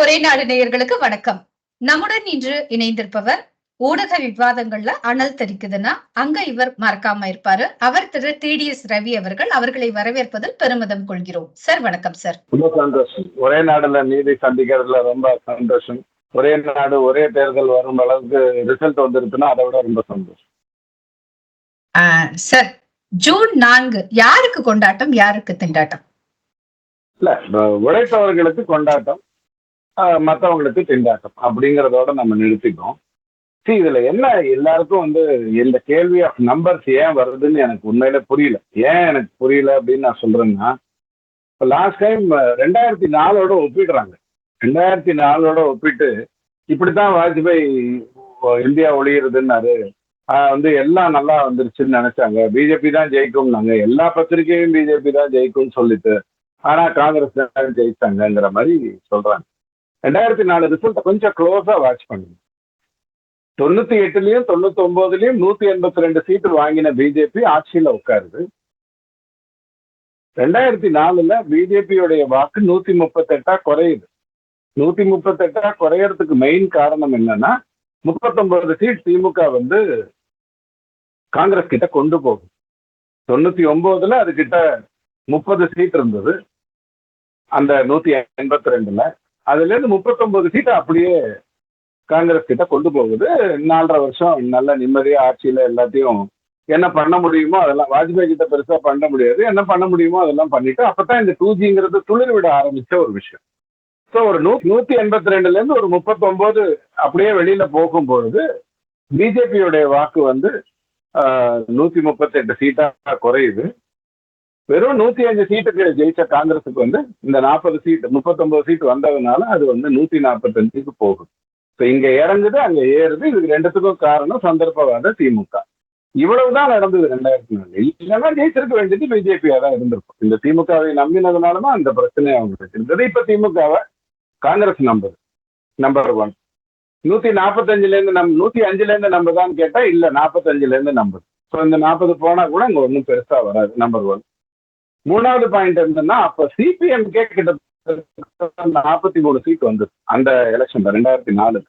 ஒரே நாடு நேயர்களுக்கு வணக்கம். நம்முடன் இன்று இணைந்திருப்பவர் ஊடக விவாதங்கள்ல அனல் தெரிக்குதுன்னா அங்க இவர் மறக்காம இருப்பாரு. அவர் திரு TDS ரவி அவர்கள். அவர்களை வரவேற்பதில் பெருமிதம் கொள்கிறோம். சார் வணக்கம் சார். ரொம்ப சந்தோஷம். ஒரே நாடுல நீதி சந்திக்கிறதுல ரொம்ப சந்தோஷம். ஒரே நாடு ஒரே தேர்தல் வரும் அளவுக்கு ரிசல்ட் வந்துருக்குன்னா அதை விட ரொம்ப சந்தோஷம். சார், ஜூன் 4 யாருக்கு கொண்டாட்டம், யாருக்கு திண்டாட்டம்? இல்ல, உழைத்தவர்களுக்கு கொண்டாட்டம், மற்றவங்களுக்கு திண்டாட்டம் அப்படிங்கறதோட நம்ம நிறுத்திக்கோம். இதுல என்ன எல்லாருக்கும் இந்த கேள்வி ஆஃப் நம்பர்ஸ் ஏன் வருதுன்னு எனக்கு உண்மையில புரியல. ஏன் எனக்கு புரியல அப்படின்னு நான் சொல்றேன்னா, இப்போ லாஸ்ட் டைம் 2004 ஒப்பிடுறாங்க. 2004 ஒப்பிட்டு இப்படித்தான் வாஜ்பாய் இந்தியா ஒளியுறதுன்னாரு. எல்லாம் நல்லா வந்துருச்சுன்னு நினைச்சாங்க. பிஜேபி தான் ஜெயிக்கும்னாங்க. எல்லா பத்திரிகையும் பிஜேபி தான் ஜெயிக்கும்னு சொல்லிட்டு, ஆனா காங்கிரஸ் தான் ஜெயிச்சாங்கிற மாதிரி சொல்றாங்க. 2004 ரிசல்ட்டை கொஞ்சம் க்ளோஸா வாட்ச் பண்ணுங்க. 98லயும் 99லயும் 182 சீட்டு வாங்கின பிஜேபி ஆட்சியில உட்காருது. 2004 பிஜேபியோடைய வாக்கு 138 குறையுது. 138 குறையறதுக்கு மெயின் காரணம் என்னன்னா, 39 சீட் திமுக காங்கிரஸ் கிட்ட கொண்டு போகும். 99ல அது கிட்ட 30 சீட் இருந்தது. அந்த 182ல அதுல இருந்து 39 சீட் அப்படியே காங்கிரஸ் கிட்ட கொண்டு போகுது. 4.5 வருஷம் நல்ல நிம்மதியா ஆட்சியில எல்லாத்தையும் என்ன பண்ண முடியுமோ அதெல்லாம், வாஜ்பாய் கிட்ட பெருசா பண்ண முடியாது, என்ன பண்ண முடியுமோ அதெல்லாம் பண்ணிட்டு அப்பதான் இந்த 2Gங்கிறது துளிர் விட ஆரம்பிச்ச ஒரு விஷயம். ஸோ ஒரு 182ல இருந்து ஒரு 39 அப்படியே வெளியில போகும்பொழுது பிஜேபியோடைய வாக்கு 138 சீட்டா குறையுது. வெறும் 105 சீட்டுக்கு ஜெயிச்ச காங்கிரஸுக்கு இந்த 40 சீட் 39 சீட் வந்ததுனால அது 145க்கு போகுது. இங்க இறங்குது, அங்க ஏறுது. இதுக்கு ரெண்டுத்துக்கும் காரணம் சந்தர்ப்பவாத திமுக. இவ்வளவுதான் நடந்தது 2004. இல்லைன்னா ஜெயிச்சிருக்க வேண்டியது பிஜேபியா தான் இருந்திருக்கும். இந்த திமுகவை நம்பினதுனாலதான் அந்த பிரச்சனை அவங்களுக்கு இருந்தது. இப்ப திமுகவை காங்கிரஸ் நம்பர் 1. 145ல இருந்து 105ல இருந்து நம்பதான்னு கேட்டா இல்ல, 45ல இருந்து நம்பது. ஸோ இந்த 40 போனா கூட இங்க ஒன்றும் பெருசா வராது. நம்பர் 1. மூணாவது பாயிண்ட் என்னன்னா, அப்ப சிபிஎம்கே கிட்ட 43 சீட் வந்தது அந்த எலெக்ஷன்ல 2004.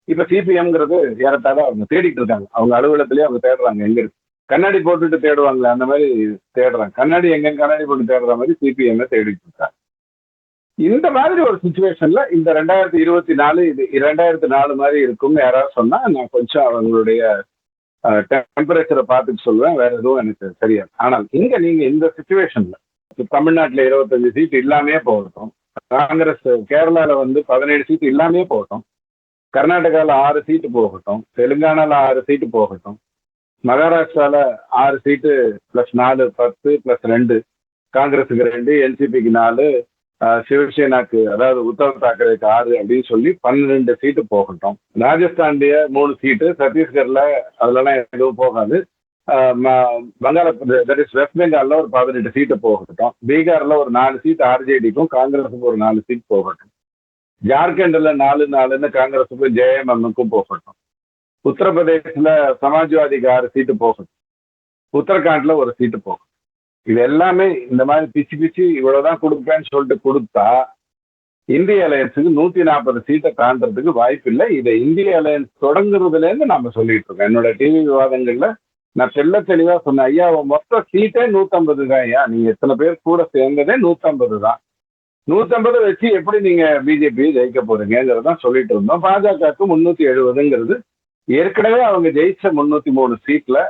இப்ப சிபிஎம்ங்கிறது ஏறத்தாழ அவங்க தேடிட்டு இருக்காங்க. அவங்க அலுவலகத்திலேயே அவங்க தேடுறாங்க. எங்க இருக்கு கண்ணாடி போட்டுட்டு தேடுவாங்களே அந்த மாதிரி தேடுறாங்க. கண்ணாடி கண்ணாடி போட்டு தேடுற மாதிரி சிபிஎம் தேடிட்டு இருக்காங்க. இந்த மாதிரி ஒரு சுச்சுவேஷன்ல இந்த 2024 இது 2004 மாதிரி இருக்கும்னு யாராவது சொன்னா நான் கொஞ்சம் அவங்களுடைய டெம்பரேச்சரை பார்த்துட்டு சொல்லுவேன். வேற எதுவும் எனக்கு தெரியாது. ஆனால் இங்க நீங்க இந்த சுச்சுவேஷன்ல தமிழ்நாட்டுல 25 சீட் இல்லாமே போகட்டும், காங்கிரஸ் கேரளால 17 சீட் இல்லாமே போகட்டும், கர்நாடகால 6 சீட்டு போகட்டும், தெலுங்கானால 6 சீட்டு போகட்டும், மகாராஷ்டிரால 6 சீட்டு +4 10 +2, காங்கிரஸுக்கு 2, என்சிபிக்கு 4, சிவசேனாக்கு அதாவது உத்தவ் தாக்கரேக்கு 6 அப்படின்னு சொல்லி 12 சீட்டு போகட்டும். ராஜஸ்தான்லயே 3 சீட்டு, சத்தீஸ்கர்ல அதுலலாம் எதுவும் போகாது. வெஸ்ட் பெங்கால்ல ஒரு 18 சீட்டு போகட்டும். பீகார்ல ஒரு 4 சீட் ஆர்ஜேடிக்கும் காங்கிரஸுக்கும் ஒரு 4 சீட் போகட்டும். ஜார்க்கண்ட்ல 4-4ன்னு காங்கிரஸுக்கும் ஜேஎம்எம்முக்கும் போகட்டும். உத்தரப்பிரதேசல சமாஜ்வாதிக்கு 6 சீட்டு போகட்டும். உத்தரகாண்ட்ல ஒரு சீட்டு போகட்டும். இது எல்லாமே இந்த மாதிரி பிச்சு இவ்வளவுதான் கொடுப்பேன்னு சொல்லிட்டு கொடுத்தா இந்திய அலையன்ஸுக்கு 140 சீட்டை தாண்டறதுக்கு வாய்ப்பு இல்லை. இதை இந்திய அலையன்ஸ் தொடங்குறதுல இருந்து நாம சொல்லிட்டு இருக்கோம். என்னோட டிவி விவாதங்கள்ல நான் தெளிவா சொன்னேன். ஐயா, மொத்த சீட்டே 150 தான். ஐயா, நீங்க எத்தனை பேர் கூட சேர்ந்ததே 150 தான். 150 வச்சு எப்படி நீங்க பிஜேபி ஜெயிக்க போறீங்கிறதான் சொல்லிட்டு இருந்தோம். பாஜகவுக்கு 370ங்கிறது ஏற்கனவே அவங்க ஜெயிச்ச 303 சீட்ல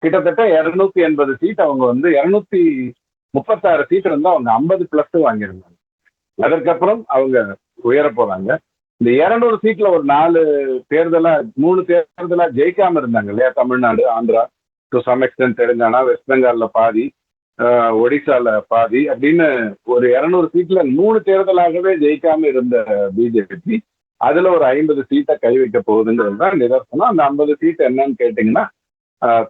கிட்டத்தட்ட 280 சீட் அவங்க 236 சீட் இருந்தா அவங்க 50+ வாங்கியிருந்தாங்க. அதற்கப்புறம் அவங்க உயர போறாங்க. இந்த 200 சீட்ல ஒரு 3 தேர்தலா ஜெயிக்காம இருந்தாங்க இல்லையா? Tamil Nadu, Andhra, to some extent Telangana, west பெங்கால்ல பாதி, ஒடிசால பாதி அப்படின்னு ஒரு 200 சீட்ல 3 தேர்தலாகவே ஜெயிக்காம இருந்த பிஜேபி அதுல ஒரு 50 சீட்டை கை வைக்க போகுதுங்கிறது தான் நிதர்சனம். அந்த 50 சீட் என்னன்னு கேட்டீங்கன்னா,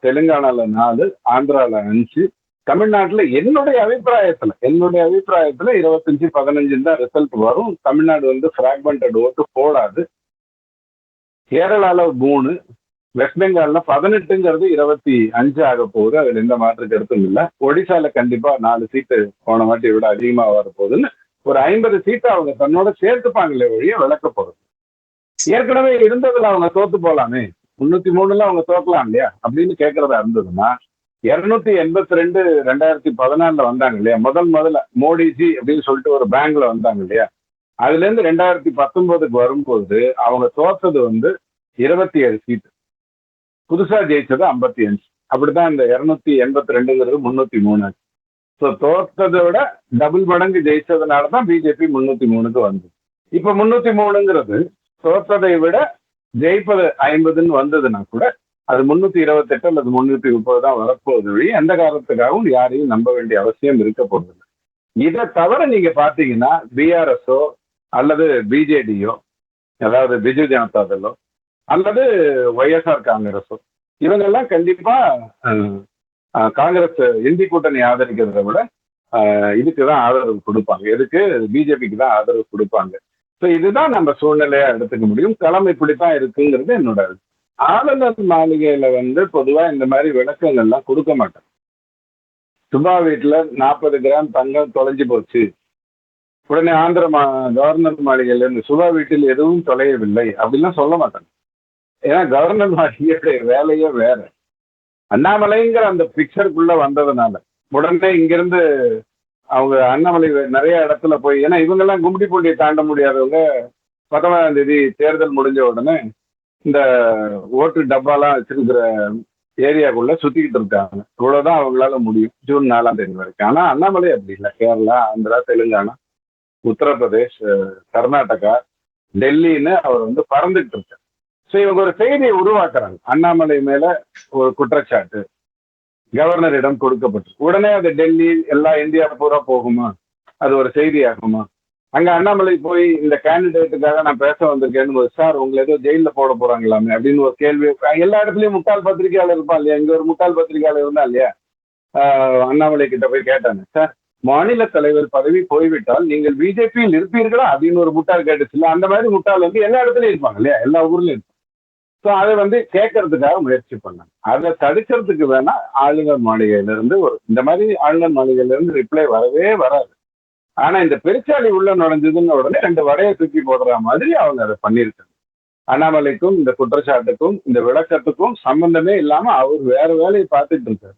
தெலுங்கானால 4, ஆந்திரால 5, தமிழ்நாட்டுல என்னுடைய அபிப்பிராயத்துல 25-15 தான் ரிசல்ட் வரும். தமிழ்நாடு பிராக்மெண்டட் ஓட்டு போடாது. கேரளால 3, வெஸ்ட் பெங்கால்ல 18ங்கிறது 25 ஆக போகுது. அதுல எந்த மாற்று கருத்தும் இல்லை. ஒடிசால கண்டிப்பா 4 சீட்டு போன வாட்டியை விட அதிகமா வர போகுதுன்னு ஒரு 50 சீட்டை அவங்க தன்னோட சேர்த்துப்பாங்களே ஒழிய விளக்க போறது. ஏற்கனவே இருந்ததுல அவங்க தோத்து போலாமே, 303ல அவங்க தோக்கலாம் இல்லையா அப்படின்னு கேட்கறதா இருந்ததுன்னா, 282 2014 வந்தாங்க இல்லையா, முதல்ல மோடிஜி அப்படின்னு சொல்லிட்டு ஒரு பேங்க்ல வந்தாங்க இல்லையா, அதுல இருந்து 2019க்கு வரும்போது அவங்க தோத்தது 27 சீட்டு, புதுசா ஜெயிச்சது 55. அப்படிதான் இந்த 282ங்கிறது 303. ஸோ தோத்ததை விட டபுள் மடங்கு ஜெயிச்சதுனாலதான் பிஜேபி 303க்கு வந்தது. இப்ப 303ங்கிறது தோத்ததை விட ஜெயிப்பது 50ன்னு வந்ததுன்னா கூட அது 328 அல்லது 330 தான் வரப்போகுது வழி எந்த காரணத்துக்காகவும் யாரையும் நம்ப வேண்டிய அவசியம் இருக்க போகுது. இதை தவிர நீங்க பாத்தீங்கன்னா பிஆர்எஸ்ஓ அல்லது பிஜேடியோ, அதாவது பிஜு ஜனதா தளோ அல்லது ஒய்எஸ்ஆர் காங்கிரஸோ, இவங்கெல்லாம் கண்டிப்பா காங்கிரஸ் இந்தி கூட்டணி ஆதரிக்கிறத விட இதுக்குதான் ஆதரவு கொடுப்பாங்க. எதுக்கு? பிஜேபிக்கு தான் ஆதரவு கொடுப்பாங்க. ஸோ இதுதான் நம்ம சூழ்நிலையா எடுத்துக்க முடியும். களம் இப்படித்தான் இருக்குங்கிறது என்னோட. ஆளுநர் மாளிகையில பொதுவா இந்த மாதிரி விளக்கங்கள்லாம் கொடுக்க மாட்டாங்க. சுபா வீட்டுல 40 கிராம் தங்கம் தொலைஞ்சு போச்சு, உடனே கவர்னர் மாளிகையில இருந்து சுபா வீட்டில் எதுவும் தொலையவில்லை அப்படிலாம் சொல்ல மாட்டாங்க. ஏன்னா கவர்னர் மாளிகையுடைய வேலையே வேற. அண்ணாமலைங்கிற அந்த பிக்சருக்குள்ள வந்ததுனால உடனே இங்கிருந்து அவங்க அண்ணாமலை நிறைய இடத்துல போய், ஏன்னா இவங்கெல்லாம் கும்மிடிப்பூண்டியை தாண்ட முடியாதவங்க 19ஆம் தேதி தேர்தல் முடிஞ்ச உடனே இந்த ஓட்டு டப்பாலாம் வச்சிருக்கிற ஏரியாக்குள்ள சுத்திக்கிட்டு இருக்காங்க. இவ்வளவுதான் அவங்களால முடியும் ஜூன் 4ஆம் தேதி வரைக்கும். ஆனா அண்ணாமலை அப்படி இல்லை. கேரளா, ஆந்திரா, தெலுங்கானா, உத்தரப்பிரதேஷ், கர்நாடகா, டெல்லின்னு அவர் பறந்துட்டு இருக்காரு. ஸோ இவங்க ஒரு செய்தியை உருவாக்குறாங்க. அண்ணாமலை மேல ஒரு குற்றச்சாட்டு கவர்னரிடம் கொடுக்கப்பட்டு உடனே அது டெல்லி எல்லா இந்தியா பூரா போகுமா? அது ஒரு செய்தி ஆகுமா? அங்க அண்ணாமலை போய் இந்த கேண்டிடேட்டுக்காக நான் பேச வந்திருக்கேன்னு, சார் உங்களை ஏதோ ஜெயில போட போறாங்களாமே அப்படின்னு ஒரு கேள்வி. எல்லா இடத்துலயும் முட்டாள் பத்திரிகையாளர் இருப்பான் இல்லையா, இங்க ஒரு முட்டாள் பத்திரிகையாளர் இருந்தா இல்லையா, அண்ணாமலை கிட்ட போய் கேட்டாங்க, சார் மாநில தலைவர் பதவி போய்விட்டால் நீங்கள் பிஜேபியில் இருப்பீர்களா அப்படின்னு ஒரு முட்டாள் கேட்டுச்சு. அந்த மாதிரி முட்டாள் எல்லா இடத்துலயும் இருப்பாங்க இல்லையா, எல்லா ஊர்லயும் இருப்பாங்க. ஸோ அதை கேட்கறதுக்காக முயற்சி பண்ணாங்க. அதை தடுக்கிறதுக்கு வேணா ஆளுநர் மாளிகையில இருந்து இந்த மாதிரி ஆளுநர் மாளிகையில இருந்து ரிப்ளை வரவே வராது. ஆனா இந்த பெருச்சாளி உள்ள நுழைஞ்சதுன்னு உடனே 2 வடையை தூக்கி போடுற மாதிரி அவங்க அதை பண்ணியிருக்காங்க. அண்ணாமலைக்கும் இந்த குற்றச்சாட்டுக்கும் இந்த விளக்கத்துக்கும் சம்பந்தமே இல்லாம அவர் வேற வேலையை பார்த்துட்டு இருக்காரு.